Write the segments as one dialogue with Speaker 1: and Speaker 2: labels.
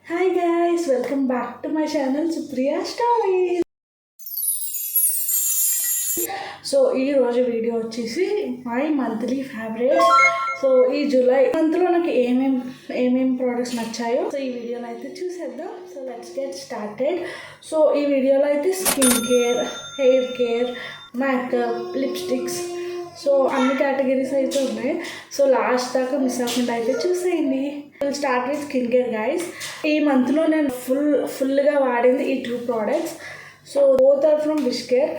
Speaker 1: Hi guys, welcome back to my channel Supriya Stories. So ఈ రోజు video వచ్చేసి my monthly favourites. So ఈ July మంత్లో నాకు ఏమేం ప్రోడక్ట్స్ నచ్చాయో సో ఈ వీడియోలో అయితే చూసేద్దాం. So let's get started. So ఈ వీడియోలో అయితే skin care, hair care, makeup, lipsticks, so అన్ని కేటగిరీస్ అయితే ఉన్నాయి. సో లాస్ట్ దాకా మిస్ అవ్వకుండా అయితే చూసేయండి. Start with skin care guys. ఈ మంత్లో నేను ఫుల్గా వాడింది ఈ 2 products. So both are from Wish Care.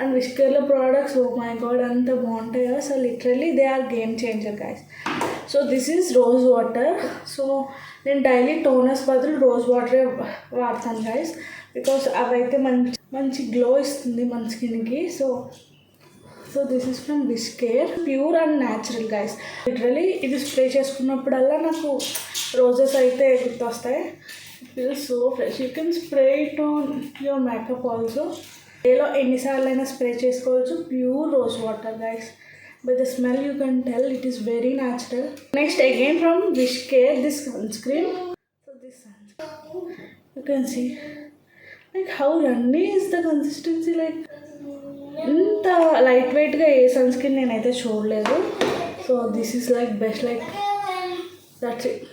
Speaker 1: And Wish కేర్లో ప్రోడక్ట్స్ ఓ మై గాడ్ అంత బాగుంటాయో. So literally they are game changer guys. So this is rose water. So నేను డైలీ టోనర్స్ బదులు రోజ్ వాటరే వాడతాను గైస్, బికాస్ అవైతే మంచి glow ఇస్తుంది మన స్కిన్కి. So this is from Wish Care, pure and natural guys. Literally ఇది స్ప్రే చేసుకున్నప్పుడల్లా నాకు రోజెస్ అయితే గుర్తొస్తాయి. It feels so fresh. You can spray it on your makeup also. డేలో ఎన్నిసార్లు అయినా స్ప్రే చేసుకోవచ్చు. Pure rose water guys. By the smell you can tell it is very natural. Next again from Wish Care this sunscreen. So this sunscreen you can see like how runny is the consistency. Like ఇంత light వెయిట్గా ఏ sunscreen నేనైతే చూడలేదు. So this is like best. Like that's it.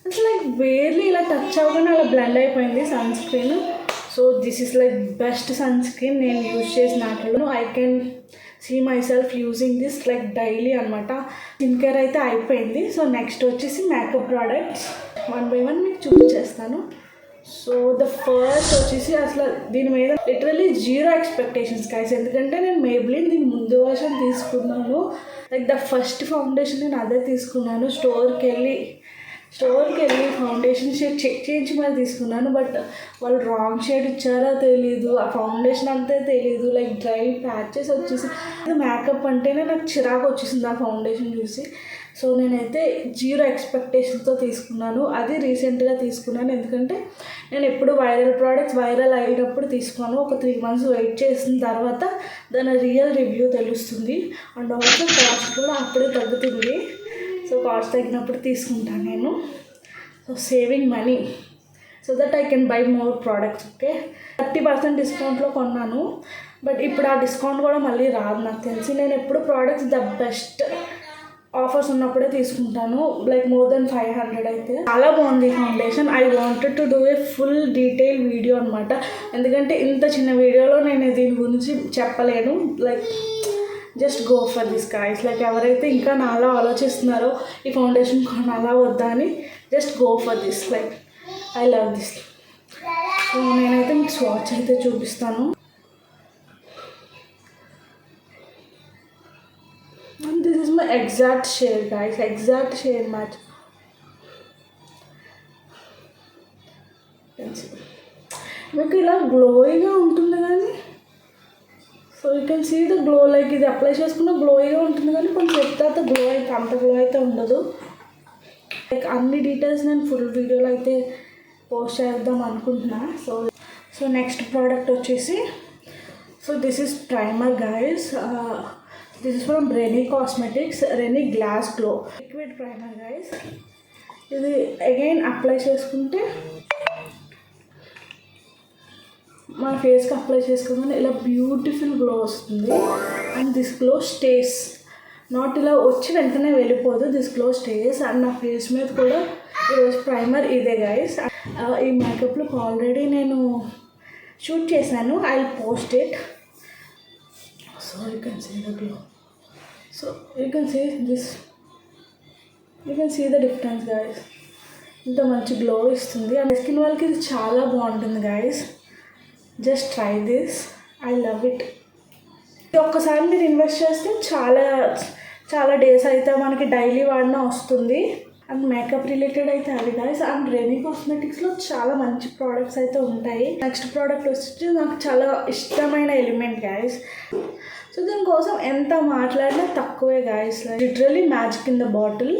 Speaker 1: It's like barely ఇలా touch అవ్వగానే అలా blend అయిపోయింది sunscreen. So this is like best sunscreen నేను యూజ్ చేసిన వాటిలో. I can see myself using this like daily అనమాట. Skin care అయితే అయిపోయింది. సో నెక్స్ట్ వచ్చేసి makeup products one by one మీకు చూపించేస్తాను. సో ద ఫస్ట్ వచ్చేసి అసలు దీని మీద లిటరలీ 0 ఎక్స్పెక్టేషన్స్ గైస్. ఎందుకంటే నేను మేబ్లిన్ దీని ముందు వర్షన్ తీసుకున్నాను. లైక్ ద ఫస్ట్ ఫౌండేషన్ నేను అదే తీసుకున్నాను. స్టోర్కి వెళ్ళి ఫౌండేషన్ షేడ్ చెక్ చేయించి మరి తీసుకున్నాను. బట్ వాళ్ళు రాంగ్ షేడ్ ఇచ్చారో తెలీదు, ఆ ఫౌండేషన్ అంతే తెలీదు. లైక్ డ్రై ప్యాచెస్ వచ్చేసి మేకప్ అంటేనే నాకు చిరాకు వచ్చేసింది ఆ ఫౌండేషన్ చూసి. సో నేనైతే 0 ఎక్స్పెక్టేషన్స్తో తీసుకున్నాను. అది రీసెంట్గా తీసుకున్నాను, ఎందుకంటే నేను ఎప్పుడు వైరల్ అయినప్పుడు తీసుకున్నాను. ఒక 3 months వెయిట్ చేసిన తర్వాత దాని రియల్ రివ్యూ తెలుస్తుంది. అండ్ ఆల్సో కాస్ట్ కూడా అప్పుడే తగ్గుతుంది. సో కాస్ట్ తగ్గినప్పుడు తీసుకుంటాను నేను. So saving money so that I can buy more products. Okay, 30% డిస్కౌంట్లో కొన్నాను. బట్ ఇప్పుడు ఆ డిస్కౌంట్ కూడా మళ్ళీ రాదు నాకు తెలిసి. నేను ఎప్పుడు ప్రోడక్ట్స్ ద బెస్ట్ ఆఫర్స్ ఉన్నప్పుడే తీసుకుంటాను. లైక్ మోర్ దెన్ 500 అయితే. చాలా బాగుంది foundation. I wanted to do a full detail video అనమాట, ఎందుకంటే ఇంత చిన్న వీడియోలో నేను దీని గురించి చెప్పలేను. Like just go for this guys. Like ఎవరైతే ఇంకా నాలా ఆలోచిస్తున్నారో ఈ ఫౌండేషన్ కొనాలా వద్దా అని, just go for this. Like I love this. So నేనైతే మీకు స్వాచ్ అయితే చూపిస్తాను. And this is my exact shade guys, exact shade match. మీకు ఇలా గ్లోయిగా ఉంటుంది కానీ, so you can see the glow. Like ఇది అప్లై చేసుకున్న గ్లోయిగా ఉంటుంది కానీ కొంచెం తర్వాత గ్లో అయితే అంత గ్లో అయితే ఉండదు. లైక్ అన్ని డీటెయిల్స్ నేను ఫుల్ వీడియోలో అయితే పోస్ట్ చేద్దాం అనుకుంటున్నా. సో నెక్స్ట్ ప్రోడక్ట్ వచ్చేసి, so this is primer guys. This is from Renee Cosmetics, Renee glass glow liquid primer guys. ఇది అగైన్ అప్లై చేసుకుంటే మన ఫేస్కి అప్లై చేసుకోగానే ఇలా బ్యూటిఫుల్ గ్లో వస్తుంది. And this glow stays, not ఇలా వచ్చి వెంటనే వెళ్ళిపోదు. This glow stays. అండ్ నా ఫేస్ మీద కూడా ఈరోజు ప్రైమర్ ఇదే గైస్. ఈ మేకప్ లుక్ ఆల్రెడీ నేను షూట్ చేశాను. I will post it. So you can see the glow. So you can see this. You can see the difference guys. ఇంత మంచి గ్లో ఇస్తుంది. అండ్ స్కిన్ వాళ్ళకి ఇది చాలా బాగుంటుంది guys. Just try this. I love it. ఒక్కసారి మీరు invest చేస్తే చాలా డేస్ అయితే మనకి డైలీ వాడినా వస్తుంది. అండ్ మేకప్ రిలేటెడ్ అయితే అది గైస్. అండ్ రెనీ కాస్మెటిక్స్లో చాలా మంచి ప్రోడక్ట్స్ అయితే ఉంటాయి. నెక్స్ట్ ప్రోడక్ట్ వచ్చి నాకు చాలా ఇష్టమైన ఎలిమెంట్ గైస్. సో దీనికోసం ఎంత మాట్లాడినా తక్కువే guys. Literally magic in the bottle.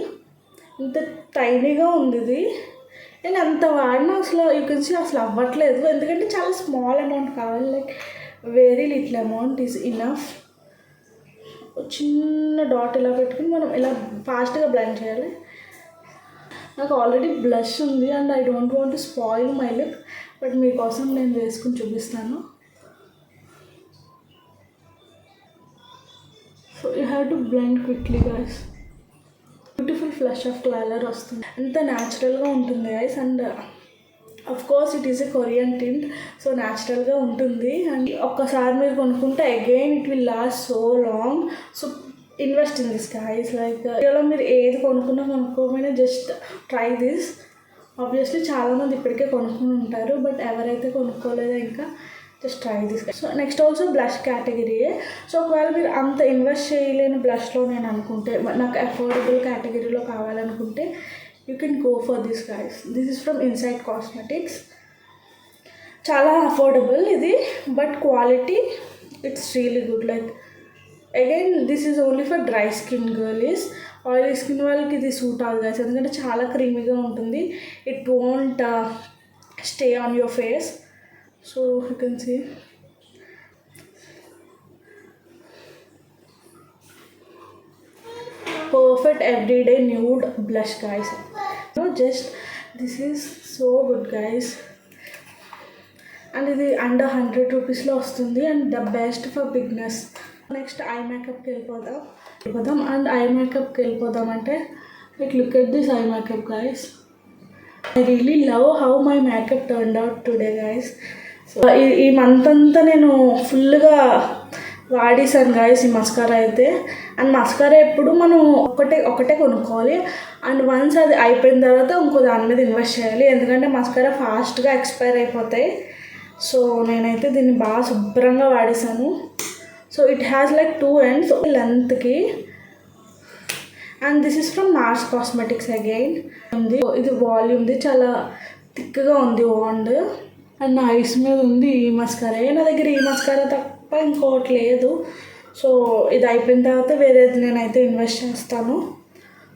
Speaker 1: ఇంత టైనీగా ఉంది ఇది. నేను అంత వాడినా అసలు యూ కెన్ సీ అసలు అవ్వట్లేదు, ఎందుకంటే చాలా స్మాల్ అమౌంట్ కావాలి. Like very little amount is enough. చిన్న డాట్ ఇలా పెట్టుకుని మనం ఇలా ఫాస్ట్గా బ్లెండ్ చేయాలి. నాకు ఆల్రెడీ బ్లష్ ఉంది and I don't want to spoil my lip, but మీకోసం నేను వేసుకుని చూపిస్తాను. So you have to blend quickly guys. Beautiful flush of colour వస్తుంది, ఎంత న్యాచురల్గా ఉంటుంది guys. And of course it is a Korean tint, so న్యాచురల్గా ఉంటుంది. అండ్ ఒక్కసారి మీరు కొనుక్కుంటే again it will last so long. So invest in this guys. Like ఇలా మీరు ఏది కొనుక్కోమైనా జస్ట్ ట్రై దిస్. ఆబ్వియస్లీ చాలామంది ఇప్పటికే కొనుక్కుని ఉంటారు, బట్ ఎవరైతే కొనుక్కోలేదో ఇంకా just try this. So next also blush కేటగిరీయే. సో ఒకవేళ మీరు అంత ఇన్వెస్ట్ చేయలేని బ్లష్లో నేను అనుకుంటే, నాకు అఫోర్డబుల్ కేటగిరీలో కావాలనుకుంటే you can go for this guys. This is from Insight Cosmetics. చాలా అఫోర్డబుల్ ఇది, but quality it's really good. Like again this is only for dry skin girlies. Oily skin వాళ్ళకి ఇది సూట్ అవ్వదు గైస్, ఎందుకంటే చాలా క్రీమీగా ఉంటుంది. It won't stay on your face. So you can see perfect everyday nude blush guys. So just this is so good guys, and ఇది under 100 rupees లో వస్తుంది and the best for beginners. Next I మేకప్కి వెళ్ళిపోదాం. And I మేకప్కి వెళ్ళిపోదాం అంటే like look at this eye makeup guys. I really love how my makeup turned out today guys. So ఈ month అంతా నేను ఫుల్గా వాడేసాను గాయస్ ఈ మస్కారా అయితే. అండ్ మస్కారా ఎప్పుడు మనం ఒకటే కొనుక్కోవాలి, అండ్ వన్స్ అది అయిపోయిన తర్వాత ఇంకో దాని మీద ఇన్వెస్ట్ చేయాలి, ఎందుకంటే మస్కారా ఫాస్ట్గా ఎక్స్పైర్ అయిపోతాయి. సో నేనైతే దీన్ని బాగా శుభ్రంగా వాడేసాను. So it has like 2 ends లెంత్కి. And this is from Mars Cosmetics again. ఉంది ఇది వాల్యూమ్ది, చాలా థిక్గా ఉంది వాండ్. అండ్ నా ఐస్ మీద ఉంది ఈ మస్కారా. నా దగ్గర ఈ మస్కారా తప్ప ఇంకోటి లేదు. సో ఇది అయిపోయిన తర్వాత వేరేది నేనైతే ఇన్వెస్ట్ చేస్తాను.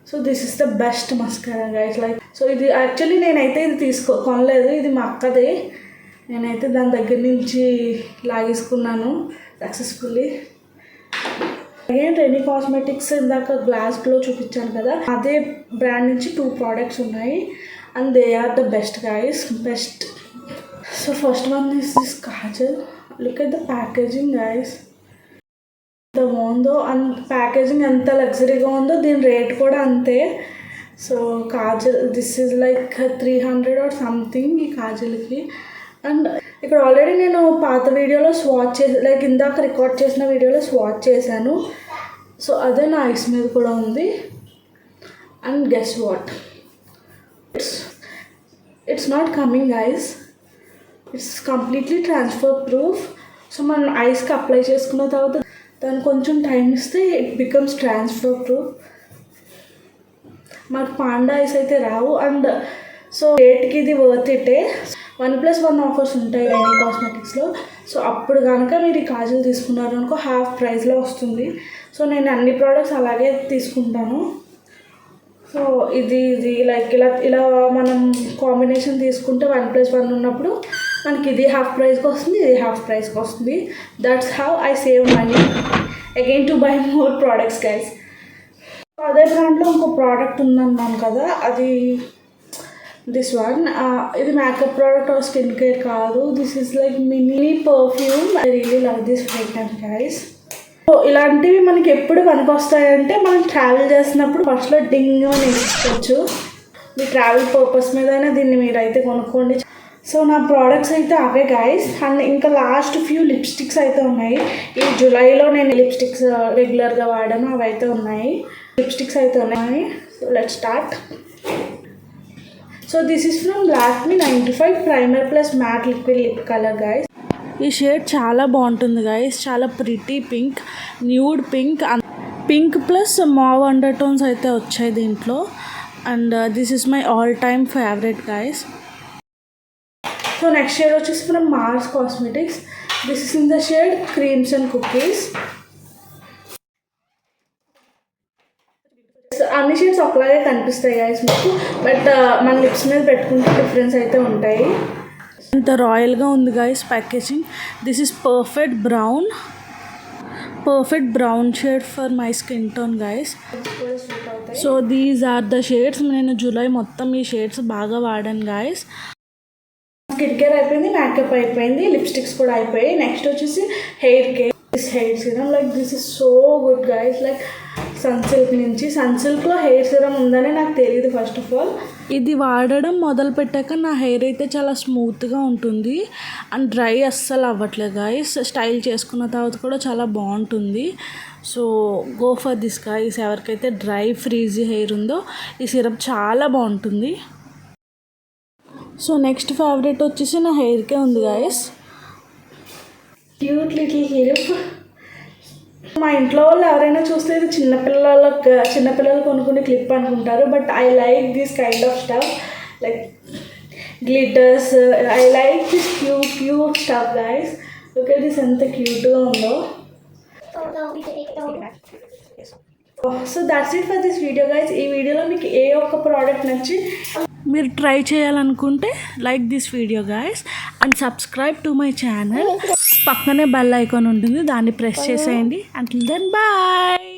Speaker 1: So this is the best mascara guys. Like so ఇది యాక్చువల్లీ నేనైతే ఇది కొనలేదు, ఇది మా అక్కదే. నేనైతే దాని దగ్గర నుంచి లాగేసుకున్నాను సక్సెస్ఫుల్లీ. అగైన్ రెనీ కాస్మెటిక్స్ ఇందాక గ్లాస్ గ్లో చూపించాను కదా, అదే బ్రాండ్ నుంచి 2 products ఉన్నాయి and they are the best guys, best. So first one is this kajal. Look at the packaging guys. The Mondo and packaging anta luxury ga undo, din rate kuda ante. So kajal, this is like 300 or something ee kajal ki. And ఇక్కడ already నేను పాత వీడియోలో swatch చేసి like ఇందాక record చేసిన వీడియోలో swatch చేశాను. So అదే నా ఐస్ మీద కూడా ఉంది. And guess what, it's not coming guys, it's completely transfer proof. So మనం ఐస్కి అప్లై చేసుకున్న తర్వాత దానికి కొంచెం టైం ఇస్తే ఇట్ బికమ్స్ ట్రాన్స్ఫర్ ప్రూఫ్. మాకు పాండా ఐస్ అయితే రావు. అండ్ సో రేట్కి ఇది వర్త్ ఇటే. 1+1 ఆఫర్స్ ఉంటాయి రెనీ కాస్మెటిక్స్లో. సో అప్పుడు కనుక మీరు ఈ కాజల్ తీసుకున్నారు అనుకో హాఫ్ ప్రైస్లో వస్తుంది. సో నేను అన్ని ప్రోడక్ట్స్ అలాగే తీసుకుంటాను. సో ఇది లైక్ ఇలా మనం కాంబినేషన్ తీసుకుంటే 1+1 ఉన్నప్పుడు మనకి ఇది హాఫ్ ప్రైస్కి వస్తుంది, ఇది హాఫ్ ప్రైస్కి వస్తుంది. That's how I save money again to buy more products guys. అదే బ్రాండ్లో ఇంకో ప్రోడక్ట్ ఉందన్నాను కదా, అది దిస్ వన్. ఇది makeup product or skin care కాదు, this is like mini perfume. I really love this fragrance guys. So ఇలాంటివి మనకి ఎప్పుడు పనికొస్తాయంటే మనం ట్రావెల్ చేసినప్పుడు ఫస్ట్లో డింగ్ అని వేసుకోవచ్చు. మీ ట్రావెల్ పర్పస్ మీదైనా దీన్ని మీరైతే కొనుక్కోండి. సో నా ప్రోడక్ట్స్ అయితే అవే గైస్. అండ్ ఇంకా లాస్ట్ ఫ్యూ లిప్స్టిక్స్ అయితే ఉన్నాయి. ఈ జూలైలో నేను లిప్స్టిక్స్ రెగ్యులర్గా వాడాను, అవి అయితే ఉన్నాయి. లిప్స్టిక్స్ అయితే ఉన్నాయి. So let's start. So this is from Lakme 95 primer plus matte liquid lip colour guys. ఈ షేడ్ చాలా బాగుంటుంది గైస్, చాలా pretty pink, nude pink plus mauve undertones అయితే వచ్చాయి దీంట్లో. And this is my all time favourite guys. So next shade వచ్చేసి from Mars Cosmetics. This is in the shade creams and cookies. అన్ని shades ఒకలాగే కనిపిస్తాయి guys మీకు, but మన lips మీద పెట్టుకుంటే డిఫరెన్స్ అయితే ఉంటాయి. ఇంత రాయల్గా ఉంది guys packaging. This is perfect brown shade for my skin tone guys. కూడా సూట్ అవుతాయి. So these are the shades. నేను జూలై మొత్తం ఈ షేడ్స్ బాగా వాడాను గాయస్. స్కిన్ కేర్ అయిపోయింది, మేకప్ అయిపోయింది, లిప్స్టిక్స్ కూడా అయిపోయాయి. నెక్స్ట్ వచ్చేసి hair care. This hair serum like this is so good guys. Like Sunsilk నుంచి. సన్సిల్క్లో హెయిర్ సీరమ్ ఉందని నాకు తెలియదు ఫస్ట్ ఆఫ్ ఆల్. ఇది వాడడం మొదలు పెట్టాక నా హెయిర్ అయితే చాలా స్మూత్గా ఉంటుంది అండ్ డ్రై అస్సలు అవ్వట్లేదు గాయస్. స్టైల్ చేసుకున్న తర్వాత కూడా చాలా బాగుంటుంది. So go for this guys. ఎవరికైతే డ్రై ఫ్రీజీ హెయిర్ ఉందో ఈ సిరప్ చాలా బాగుంటుంది. సో నెక్స్ట్ ఫేవరెట్ వచ్చేసి నా హెయిర్కే ఉంది గాయస్. Cute little clip. మా ఇంట్లో వాళ్ళు ఎవరైనా చూస్తే ఇది చిన్నపిల్లలు కొనుక్కునే క్లిప్ అనుకుంటారు. But I like this kind of stuff like glitters. I like this cute stuff guys. Look at this ఎంత క్యూట్గా ఉందో. So that's it for this video guys. ఈ వీడియోలో మీకు ఏ ఒక్క ప్రోడక్ట్ నచ్చి మీరు ట్రై చేయాలనుకుంటే like this video guys and subscribe to my channel. పక్కనే బెల్ ఐకాన్ ఉంటుంది, దాన్ని ప్రెస్ చేసేయండి. Until then bye.